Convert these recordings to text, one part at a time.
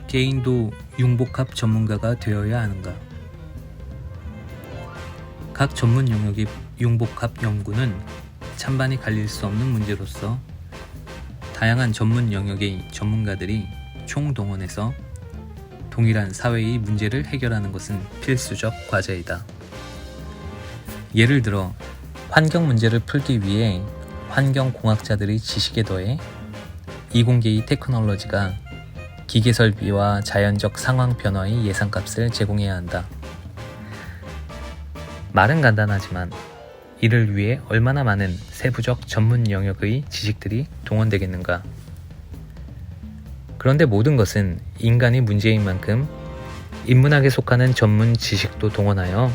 개인도 융복합 전문가가 되어야 하는가? 각 전문 영역의 융복합 연구는 찬반이 갈릴 수 없는 문제로서 다양한 전문 영역의 전문가들이 총동원해서 동일한 사회의 문제를 해결하는 것은 필수적 과제이다. 예를 들어 환경 문제를 풀기 위해 환경공학자들의 지식에 더해 이공계의 테크놀로지가 기계 설비와 자연적 상황 변화의 예상값을 제공해야 한다. 말은 간단하지만 이를 위해 얼마나 많은 세부적 전문 영역의 지식들이 동원되겠는가? 그런데 모든 것은 인간의 문제인 만큼 인문학에 속하는 전문 지식도 동원하여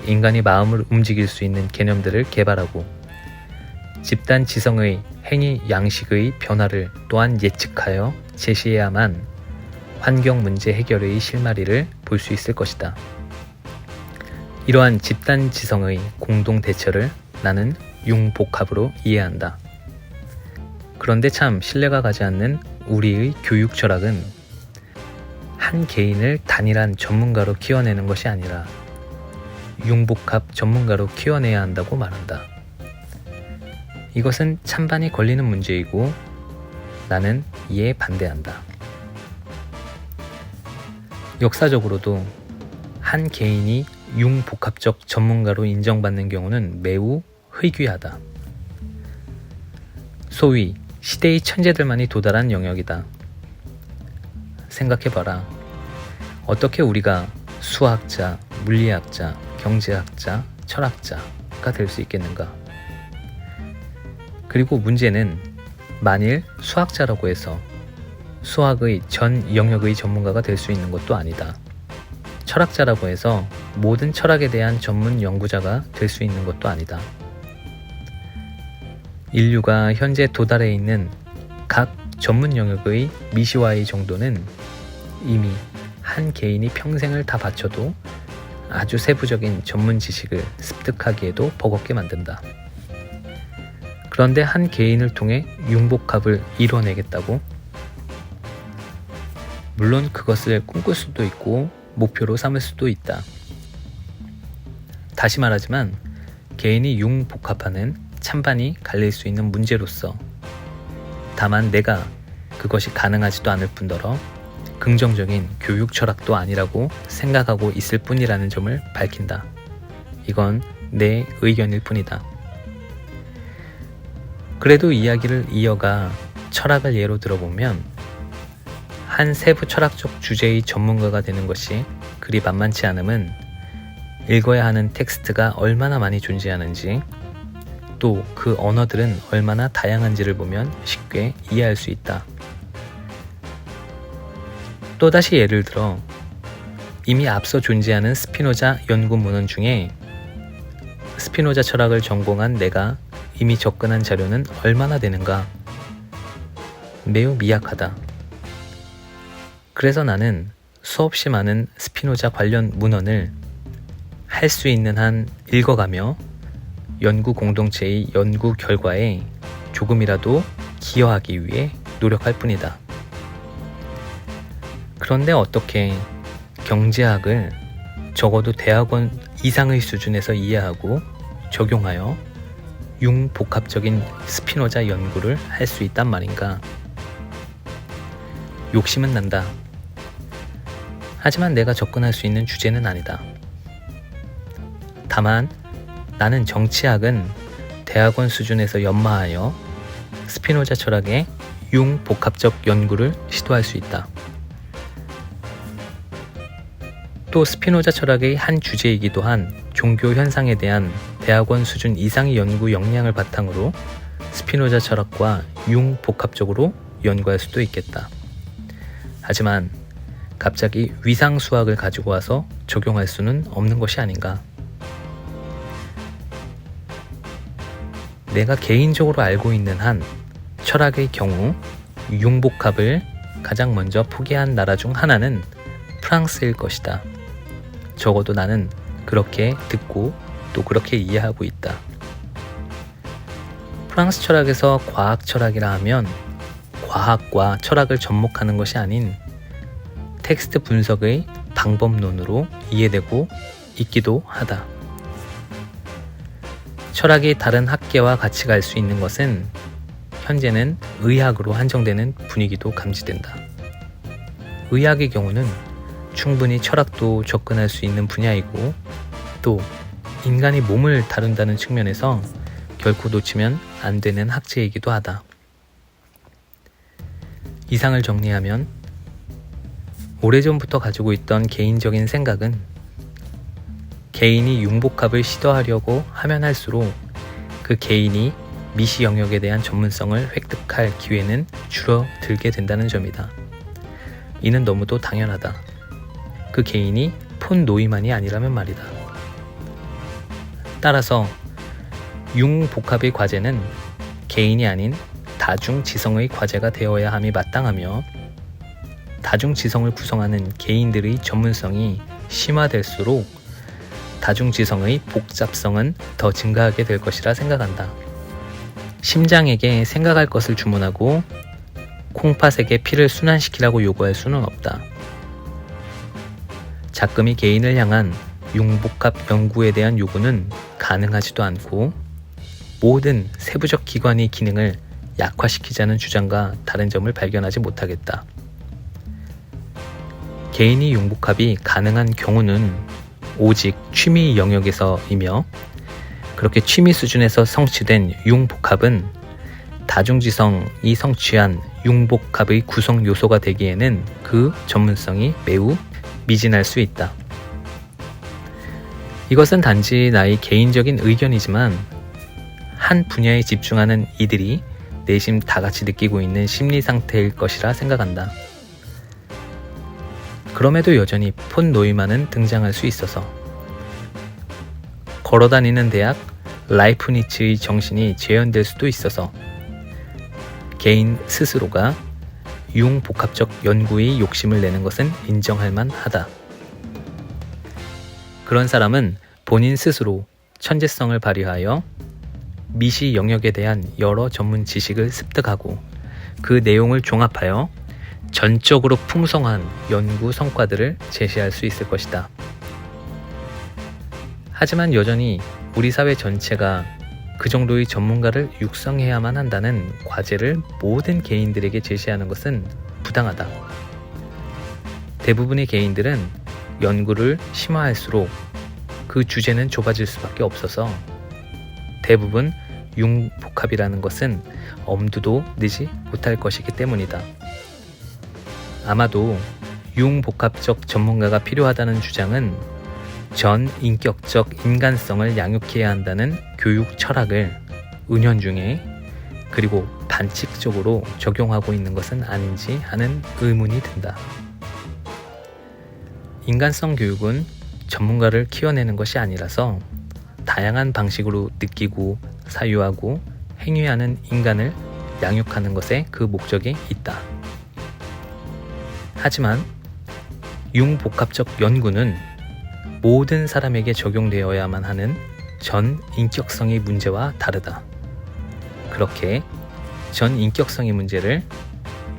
인간이 마음을 움직일 수 있는 개념들을 개발하고 집단 지성의 행위 양식의 변화를 또한 예측하여 제시해야만 환경 문제 해결의 실마리를 볼 수 있을 것이다. 이러한 집단 지성의 공동 대처를 나는 융복합으로 이해한다. 그런데 참 신뢰가 가지 않는 우리의 교육 철학은 한 개인을 단일한 전문가로 키워내는 것이 아니라 융복합 전문가로 키워내야 한다고 말한다. 이것은 찬반이 걸리는 문제이고 나는 이에 반대한다. 역사적으로도 한 개인이 융복합적 전문가로 인정받는 경우는 매우 희귀하다. 소위 시대의 천재들만이 도달한 영역이다. 생각해봐라. 어떻게 우리가 수학자, 물리학자, 경제학자, 철학자가 될 수 있겠는가? 그리고 문제는 만일 수학자라고 해서 수학의 전 영역의 전문가가 될 수 있는 것도 아니다. 철학자라고 해서 모든 철학에 대한 전문 연구자가 될 수 있는 것도 아니다. 인류가 현재 도달해 있는 각 전문 영역의 미시와의 정도는 이미 한 개인이 평생을 다 바쳐도 아주 세부적인 전문 지식을 습득하기에도 버겁게 만든다. 그런데 한 개인을 통해 융복합을 이뤄내겠다고? 물론 그것을 꿈꿀 수도 있고 목표로 삼을 수도 있다. 다시 말하지만 개인이 융복합하는 찬반이 갈릴 수 있는 문제로서 다만 내가 그것이 가능하지도 않을 뿐더러 긍정적인 교육 철학도 아니라고 생각하고 있을 뿐이라는 점을 밝힌다. 이건 내 의견일 뿐이다. 그래도 이야기를 이어가 철학을 예로 들어보면 한 세부 철학적 주제의 전문가가 되는 것이 그리 만만치 않음은 읽어야 하는 텍스트가 얼마나 많이 존재하는지 또 그 언어들은 얼마나 다양한지를 보면 쉽게 이해할 수 있다. 또다시 예를 들어 이미 앞서 존재하는 스피노자 연구 문헌 중에 스피노자 철학을 전공한 내가 이미 접근한 자료는 얼마나 되는가? 매우 미약하다. 그래서 나는 수없이 많은 스피노자 관련 문헌을 할 수 있는 한 읽어가며 연구 공동체의 연구 결과에 조금이라도 기여하기 위해 노력할 뿐이다. 그런데 어떻게 경제학을 적어도 대학원 이상의 수준에서 이해하고 적용하여 융복합적인 스피노자 연구를 할 수 있단 말인가? 욕심은 난다. 하지만 내가 접근할 수 있는 주제는 아니다. 다만 나는 정치학은 대학원 수준에서 연마하여 스피노자 철학의 융복합적 연구를 시도할 수 있다. 또 스피노자 철학의 한 주제이기도 한 종교 현상에 대한 대학원 수준 이상의 연구 역량을 바탕으로 스피노자 철학과 융복합적으로 연구할 수도 있겠다. 하지만 갑자기 위상 수학을 가지고 와서 적용할 수는 없는 것이 아닌가. 내가 개인적으로 알고 있는 한 철학의 경우 융복합을 가장 먼저 포기한 나라 중 하나는 프랑스일 것이다. 적어도 나는 그렇게 듣고 또 그렇게 이해하고 있다. 프랑스 철학에서 과학 철학이라 하면 과학과 철학을 접목하는 것이 아닌 텍스트 분석의 방법론으로 이해되고 있기도 하다. 철학이 다른 학계와 같이 갈 수 있는 것은 현재는 의학으로 한정되는 분위기도 감지된다. 의학의 경우는 충분히 철학도 접근할 수 있는 분야이고 또 인간이 몸을 다룬다는 측면에서 결코 놓치면 안 되는 학제이기도 하다. 이상을 정리하면 오래전부터 가지고 있던 개인적인 생각은 개인이 융복합을 시도하려고 하면 할수록 그 개인이 미시 영역에 대한 전문성을 획득할 기회는 줄어들게 된다는 점이다. 이는 너무도 당연하다. 그 개인이 폰 노이만이 아니라면 말이다. 따라서 융복합의 과제는 개인이 아닌 다중지성의 과제가 되어야 함이 마땅하며 다중지성을 구성하는 개인들의 전문성이 심화될수록 다중지성의 복잡성은 더 증가하게 될 것이라 생각한다. 심장에게 생각할 것을 주문하고 콩팥에게 피를 순환시키라고 요구할 수는 없다. 작금이 개인을 향한 융복합 연구에 대한 요구는 가능하지도 않고 모든 세부적 기관의 기능을 약화시키자는 주장과 다른 점을 발견하지 못하겠다. 개인이 융복합이 가능한 경우는 오직 취미 영역에서이며 그렇게 취미 수준에서 성취된 융복합은 다중지성이 성취한 융복합의 구성 요소가 되기에는 그 전문성이 매우 미진할 수 있다. 이것은 단지 나의 개인적인 의견이지만 한 분야에 집중하는 이들이 내심 다같이 느끼고 있는 심리 상태일 것이라 생각한다. 그럼에도 여전히 폰 노이만은 등장할 수 있어서 걸어다니는 대학 라이프니츠의 정신이 재현될 수도 있어서 개인 스스로가 융복합적 연구의 욕심을 내는 것은 인정할 만하다. 그런 사람은 본인 스스로 천재성을 발휘하여 미시 영역에 대한 여러 전문 지식을 습득하고 그 내용을 종합하여 전적으로 풍성한 연구 성과들을 제시할 수 있을 것이다. 하지만 여전히 우리 사회 전체가 그 정도의 전문가를 육성해야만 한다는 과제를 모든 개인들에게 제시하는 것은 부당하다. 대부분의 개인들은 연구를 심화할수록 그 주제는 좁아질 수밖에 없어서 대부분 융복합이라는 것은 엄두도 내지 못할 것이기 때문이다. 아마도 융복합적 전문가가 필요하다는 주장은 전 인격적 인간성을 양육해야 한다는 교육 철학을 은연중에 그리고 반칙적으로 적용하고 있는 것은 아닌지 하는 의문이 든다. 인간성 교육은 전문가를 키워내는 것이 아니라서 다양한 방식으로 느끼고 사유하고 행위하는 인간을 양육하는 것에 그 목적이 있다. 하지만 융복합적 연구는 모든 사람에게 적용되어야만 하는 전 인격성의 문제와 다르다. 그렇게 전 인격성의 문제를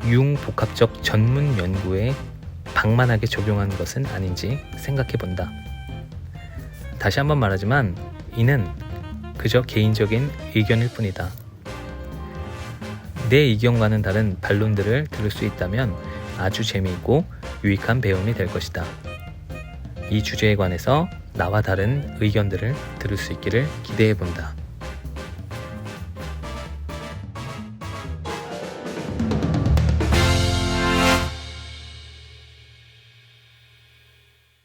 융복합적 전문 연구에 방만하게 적용하는 것은 아닌지 생각해 본다. 다시 한번 말하지만 이는 그저 개인적인 의견일 뿐이다. 내 의견과는 다른 반론들을 들을 수 있다면 아주 재미있고 유익한 배움이 될 것이다. 이 주제에 관해서 나와 다른 의견들을 들을 수 있기를 기대해 본다.